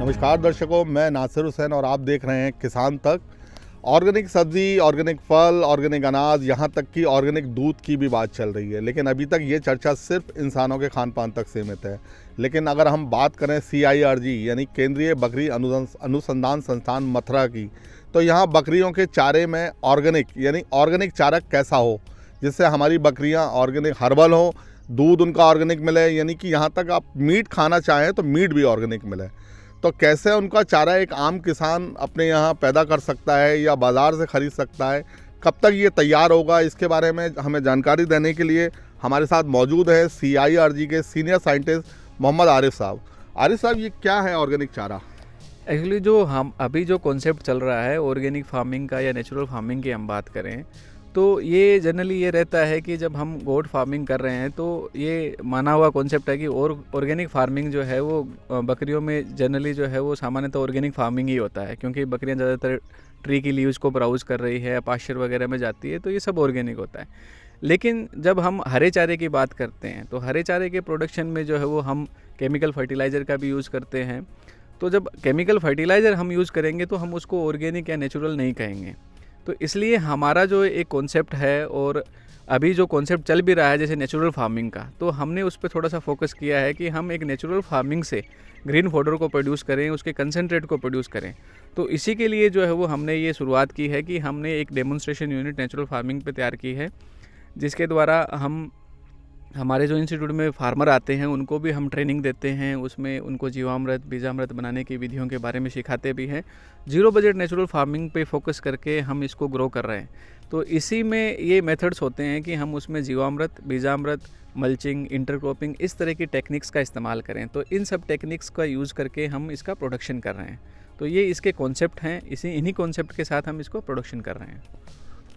नमस्कार दर्शकों, मैं नासिर हुसैन और आप देख रहे हैं किसान तक। ऑर्गेनिक सब्जी, ऑर्गेनिक फल, ऑर्गेनिक अनाज, यहाँ तक कि ऑर्गेनिक दूध की भी बात चल रही है। लेकिन अभी तक ये चर्चा सिर्फ इंसानों के खान पान तक सीमित है। लेकिन अगर हम बात करें CIRG यानी केंद्रीय बकरी अनुसंधान संस्थान मथुरा की, तो यहाँ बकरियों के चारे में ऑर्गेनिक यानी ऑर्गेनिक चारा कैसा हो जिससे हमारी बकरियाँ ऑर्गेनिक हर्बल हो, दूध उनका ऑर्गेनिक मिले, यानी कि यहाँ तक आप मीट खाना चाहें तो मीट भी ऑर्गेनिक मिले। तो कैसे उनका चारा एक आम किसान अपने यहाँ पैदा कर सकता है या बाज़ार से ख़रीद सकता है, कब तक ये तैयार होगा, इसके बारे में हमें जानकारी देने के लिए हमारे साथ मौजूद है CIRG के सीनियर साइंटिस्ट मोहम्मद आरिफ साहब। आरिफ साहब, ये क्या है ऑर्गेनिक चारा? एक्चुअली जो हम अभी जो कॉन्सेप्ट चल रहा है ऑर्गेनिक फार्मिंग का या नेचुरल फार्मिंग की हम बात करें तो ये जनरली ये रहता है कि जब हम गोट फार्मिंग कर रहे हैं तो ये माना हुआ कॉन्सेप्ट है कि ऑर्गेनिक फार्मिंग जो है वो बकरियों में जनरली जो है वो सामान्यतः ऑर्गेनिक फार्मिंग ही होता है, क्योंकि बकरियां ज़्यादातर ट्री की लीव्स को ब्राउज कर रही है, पास्चर वगैरह में जाती है, तो ये सब ऑर्गेनिक होता है। लेकिन जब हम हरे चारे की बात करते हैं तो हरे चारे के प्रोडक्शन में जो है वो हम केमिकल फर्टिलाइज़र का भी यूज़ करते हैं। तो जब केमिकल फर्टिलाइज़र हम यूज़ करेंगे तो हम उसको ऑर्गेनिक या नेचुरल नहीं कहेंगे। तो इसलिए हमारा जो एक कॉन्सेप्ट है और अभी जो कॉन्सेप्ट चल भी रहा है जैसे नेचुरल फार्मिंग का, तो हमने उस पर थोड़ा सा फोकस किया है कि हम एक नेचुरल फार्मिंग से ग्रीन फॉडर को प्रोड्यूस करें, उसके कंसनट्रेट को प्रोड्यूस करें। तो इसी के लिए जो है वो हमने ये शुरुआत की है कि हमने एक डेमोन्स्ट्रेशन यूनिट नेचुरल फार्मिंग पे तैयार की है, जिसके द्वारा हम हमारे जो इंस्टीट्यूट में फार्मर आते हैं उनको भी हम ट्रेनिंग देते हैं, उसमें उनको जीवामृत बीजामृत बनाने की विधियों के बारे में सिखाते भी हैं। जीरो बजट नेचुरल फार्मिंग पे फोकस करके हम इसको ग्रो कर रहे हैं। तो इसी में ये मेथड्स होते हैं कि हम उसमें जीवामृत, बीजामृत, मल्चिंग, इंटरक्रॉपिंग, इस तरह की टेक्निक्स का इस्तेमाल करें। तो इन सब टेक्निक्स का यूज़ करके हम इसका प्रोडक्शन कर रहे हैं। तो ये इसके कॉन्सेप्ट हैं, इन्हीं कॉन्सेप्ट के साथ हम इसको प्रोडक्शन कर रहे हैं।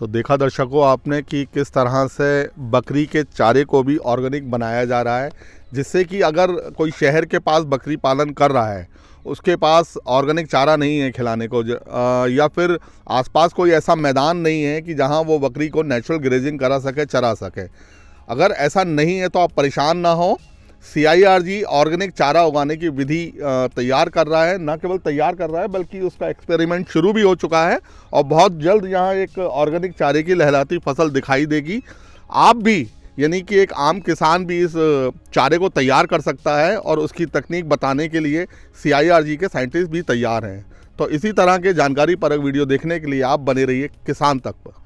तो देखा दर्शकों आपने कि किस तरह से बकरी के चारे को भी ऑर्गेनिक बनाया जा रहा है, जिससे कि अगर कोई शहर के पास बकरी पालन कर रहा है, उसके पास ऑर्गेनिक चारा नहीं है खिलाने को, या फिर आसपास कोई ऐसा मैदान नहीं है कि जहां वो बकरी को नेचुरल ग्रेजिंग करा सके, चरा सके। अगर ऐसा नहीं है तो आप परेशान ना हो। CIRG ऑर्गेनिक चारा उगाने की विधि तैयार कर रहा है, न केवल तैयार कर रहा है बल्कि उसका एक्सपेरिमेंट शुरू भी हो चुका है और बहुत जल्द यहाँ एक ऑर्गेनिक चारे की लहराती फसल दिखाई देगी। आप भी यानी कि एक आम किसान भी इस चारे को तैयार कर सकता है और उसकी तकनीक बताने के लिए CIRG के साइंटिस्ट भी तैयार हैं। तो इसी तरह के जानकारी परक वीडियो देखने के लिए आप बने रहिए किसान तक पर।